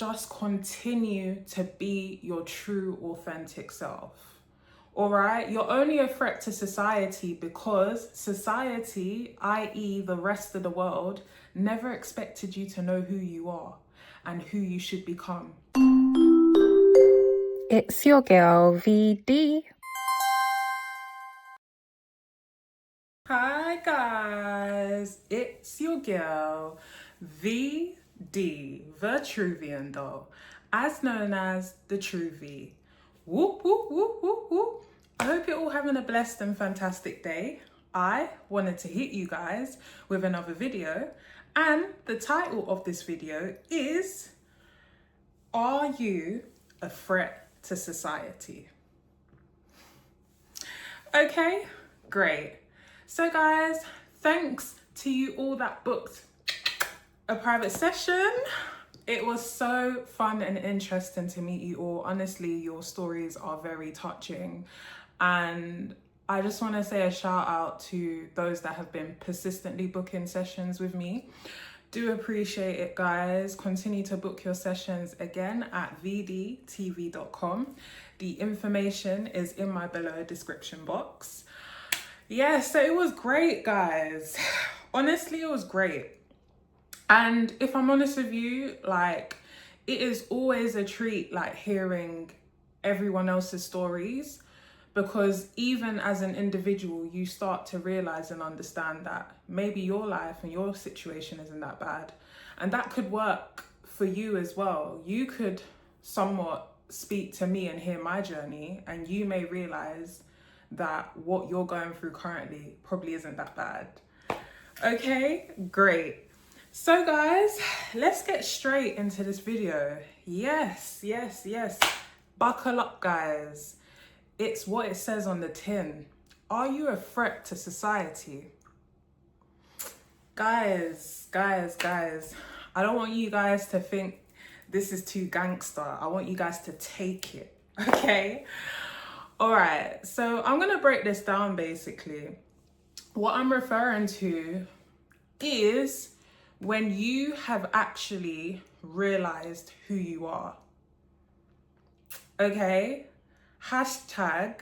just continue to be your true, authentic self. All right, you're only a threat to society because society, i.e. the rest of the world, never expected you to know who you are and who you should become. It's your girl, VD. Hi guys, it's your girl, VD, the Truvian doll, as known as the True V. Whoop, whoop, whoop, whoop, whoop. I hope you're all having a blessed and fantastic day. I wanted to hit you guys with another video, and the title of this video is, Are You a Threat to Society? Okay, great. So guys, thanks to you all that booked a private session. It was so fun and interesting to meet you all. Honestly, your stories are very touching. And I just want to say a shout out to those that have been persistently booking sessions with me. Do appreciate it, guys. Continue to book your sessions again at vdtv.com. The information is in my below description box. Yeah, so it was great, guys. Honestly, it was great. And if I'm honest with you, like, it is always a treat, like, hearing everyone else's stories, because even as an individual, you start to realize and understand that maybe your life and your situation isn't that bad. And that could work for you as well. You could somewhat speak to me and hear my journey, and you may realize that what you're going through currently probably isn't that bad. Okay, great. So guys, let's get straight into this video. Yes. Buckle up, guys. It's what it says on the tin. Are you a threat to society? Guys. I don't want you guys to think this is too gangster. I want you guys to take it, okay? All right, so I'm gonna break this down basically. What I'm referring to is when you have actually realized who you are. Okay? Hashtag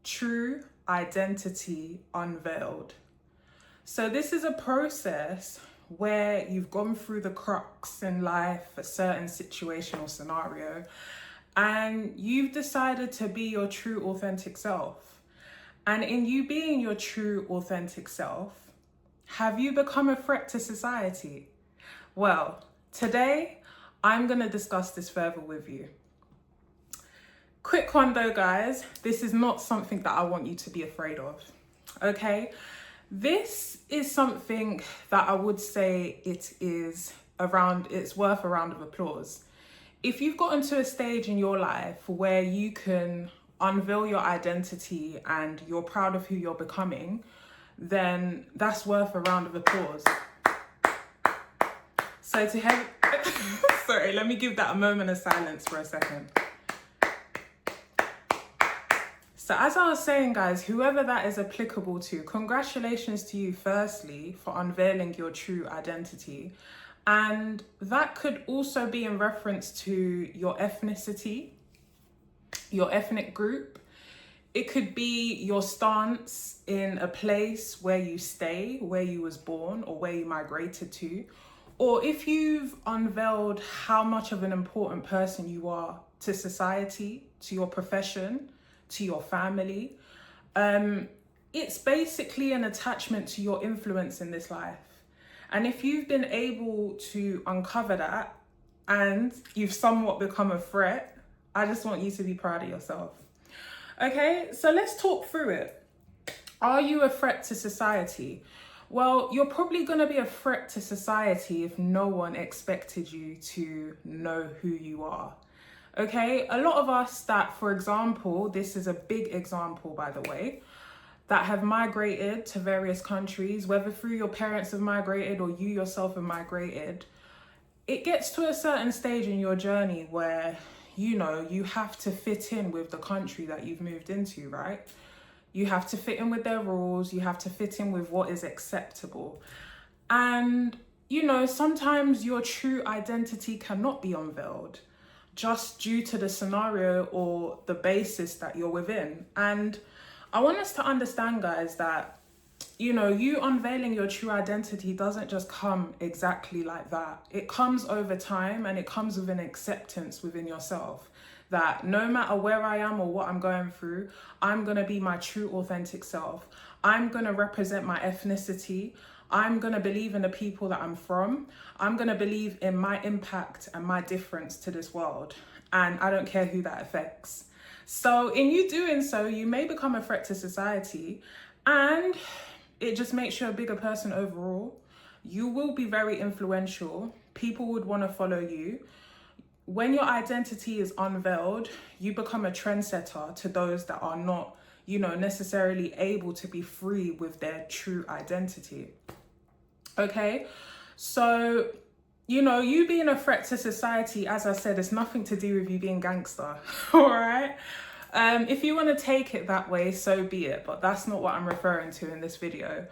true identity unveiled. So this is a process where you've gone through the crux in life, a certain situation or scenario, and you've decided to be your true authentic self. And in you being your true authentic self, have you become a threat to society? Well, today I'm gonna discuss this further with you. Quick one though, guys, this is not something that I want you to be afraid of, okay? This is something that I would say it's worth a round of applause. If you've gotten to a stage in your life where you can unveil your identity and you're proud of who you're becoming, then that's worth a round of applause. So to have, sorry, let me give that a moment of silence for a second. So as I was saying, guys, whoever that is applicable to, congratulations to you firstly for unveiling your true identity. And that could also be in reference to your ethnicity, your ethnic group. It could be your stance in a place where you stay, where you was born or where you migrated to. Or if you've unveiled how much of an important person you are to society, to your profession, to your family. It's basically an attachment to your influence in this life. And if you've been able to uncover that and you've somewhat become a threat, I just want you to be proud of yourself. Okay, so let's talk through it. Are you a threat to society? Well, you're probably going to be a threat to society if no one expected you to know who you are. Okay, a lot of us that, for example, this is a big example, by the way, that have migrated to various countries, whether through your parents have migrated or you yourself have migrated, it gets to a certain stage in your journey where, you know, you have to fit in with the country that you've moved into, right? You have to fit in with their rules, you have to fit in with what is acceptable. And you know, sometimes your true identity cannot be unveiled just due to the scenario or the basis that you're within. And I want us to understand, guys, that, you know, you unveiling your true identity doesn't just come exactly like that. It comes over time, and it comes with an acceptance within yourself that no matter where I am or what I'm going through, I'm going to be my true authentic self. I'm going to represent my ethnicity. I'm going to believe in the people that I'm from. I'm going to believe in my impact and my difference to this world. And I don't care who that affects. So in you doing so, you may become a threat to society, and it just makes you a bigger person overall. You will be very influential. People would want to follow you. When your identity is unveiled, you become a trendsetter to those that are not, you know, necessarily able to be free with their true identity. Okay? So, you know, you being a threat to society, as I said, it's nothing to do with you being gangster. All right? If you want to take it that way, so be it. But that's not what I'm referring to in this video.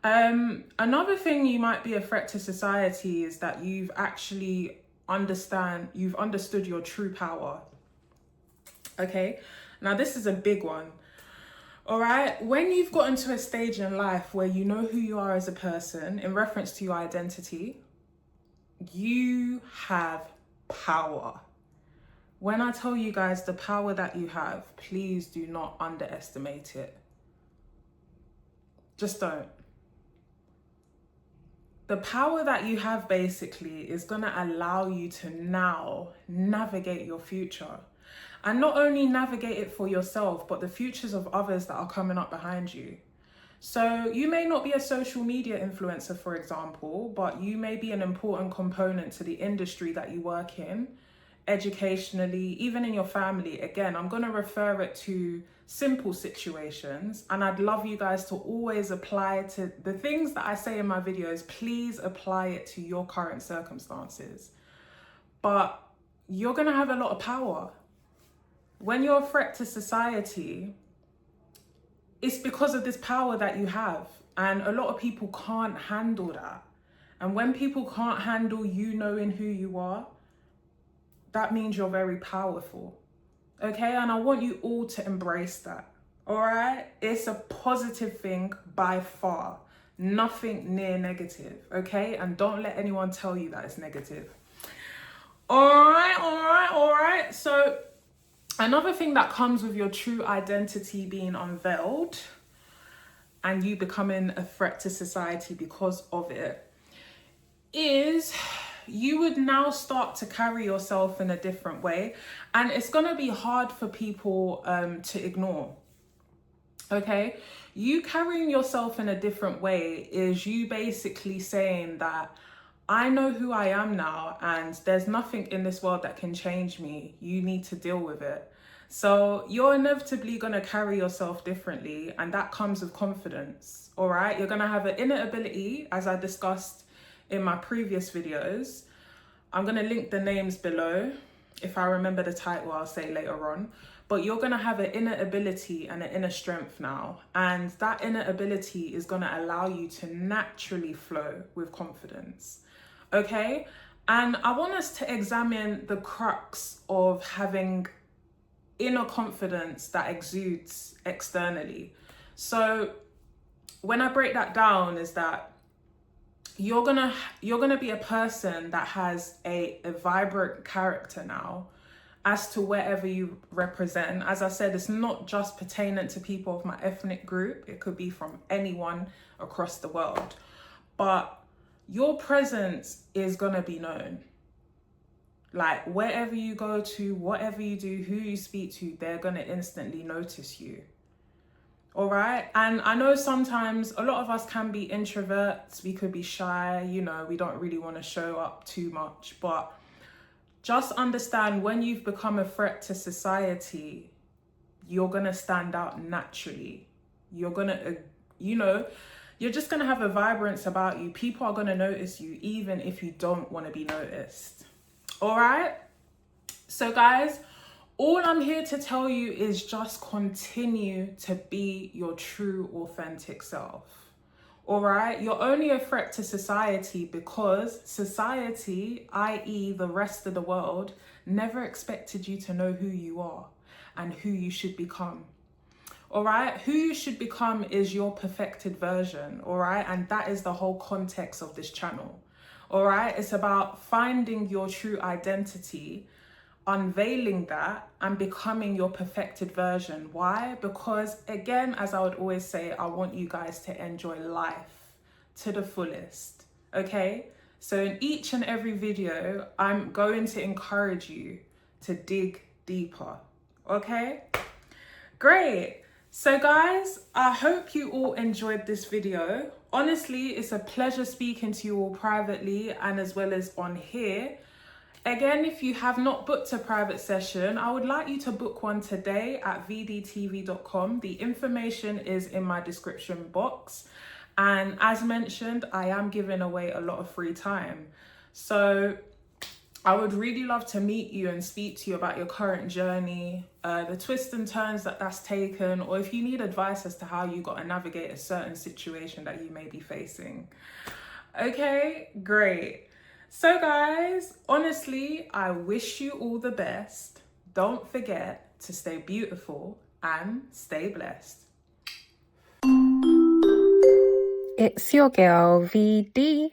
Another thing you might be a threat to society is that you've understood your true power. Okay? Now, this is a big one. All right? When you've gotten to a stage in life where you know who you are as a person in reference to your identity, you have power. When I tell you guys the power that you have, please do not underestimate it. Just don't. The power that you have basically is going to allow you to now navigate your future. And not only navigate it for yourself, but the futures of others that are coming up behind you. So you may not be a social media influencer, for example, but you may be an important component to the industry that you work in, educationally, even in your family. Again, I'm going to refer it to simple situations, and I'd love you guys to always apply to the things that I say in my videos. Please apply it to your current circumstances. But you're going to have a lot of power. When you're a threat to society, it's because of this power that you have. And a lot of people can't handle that. And when people can't handle you knowing who you are, that means you're very powerful. Okay? And I want you all to embrace that. All right? It's a positive thing by far. Nothing near negative. Okay? And don't let anyone tell you that it's negative. All right. So another thing that comes with your true identity being unveiled and you becoming a threat to society because of it is you would now start to carry yourself in a different way, and it's going to be hard for people to ignore. Okay? You carrying yourself in a different way is you basically saying that I know who I am now, and there's nothing in this world that can change me. You need to deal with it. So you're inevitably going to carry yourself differently, and that comes with confidence. All right? You're going to have an inner ability, as I discussed in my previous videos. I'm going to link the names below. If I remember the title, I'll say later on. But you're going to have an inner ability and an inner strength now. And that inner ability is going to allow you to naturally flow with confidence. Okay? And I want us to examine the crux of having inner confidence that exudes externally. So when I break that down is that you're gonna be a person that has a vibrant character now as to wherever you represent. As I said, it's not just pertinent to people of my ethnic group. It could be from anyone across the world. But your presence is gonna be known. Like wherever you go to, whatever you do, who you speak to, they're gonna instantly notice you. All right? And I know sometimes a lot of us can be introverts. We could be shy, you know, we don't really want to show up too much. But just understand, when you've become a threat to society, you're going to stand out naturally. You're going to, you know, you're just going to have a vibrance about you. People are going to notice you even if you don't want to be noticed. All right? So guys, all I'm here to tell you is just continue to be your true, authentic self. All right, you're only a threat to society because society, i.e., the rest of the world, never expected you to know who you are and who you should become. All right, who you should become is your perfected version. All right, and that is the whole context of this channel. All right, it's about finding your true identity, unveiling that, and becoming your perfected version. Why? Because again, as I would always say, I want you guys to enjoy life to the fullest. Okay, so in each and every video, I'm going to encourage you to dig deeper. Okay, great. So guys, I hope you all enjoyed this video. Honestly, it's a pleasure speaking to you all privately and as well as on here. Again, if you have not booked a private session, I would like you to book one today at vdtv.com. The information is in my description box. And as mentioned, I am giving away a lot of free time. So I would really love to meet you and speak to you about your current journey, the twists and turns that's taken, or if you need advice as to how you got to navigate a certain situation that you may be facing. Okay, great. So guys, honestly, I wish you all the best. Don't forget to stay beautiful and stay blessed. It's your girl, VD.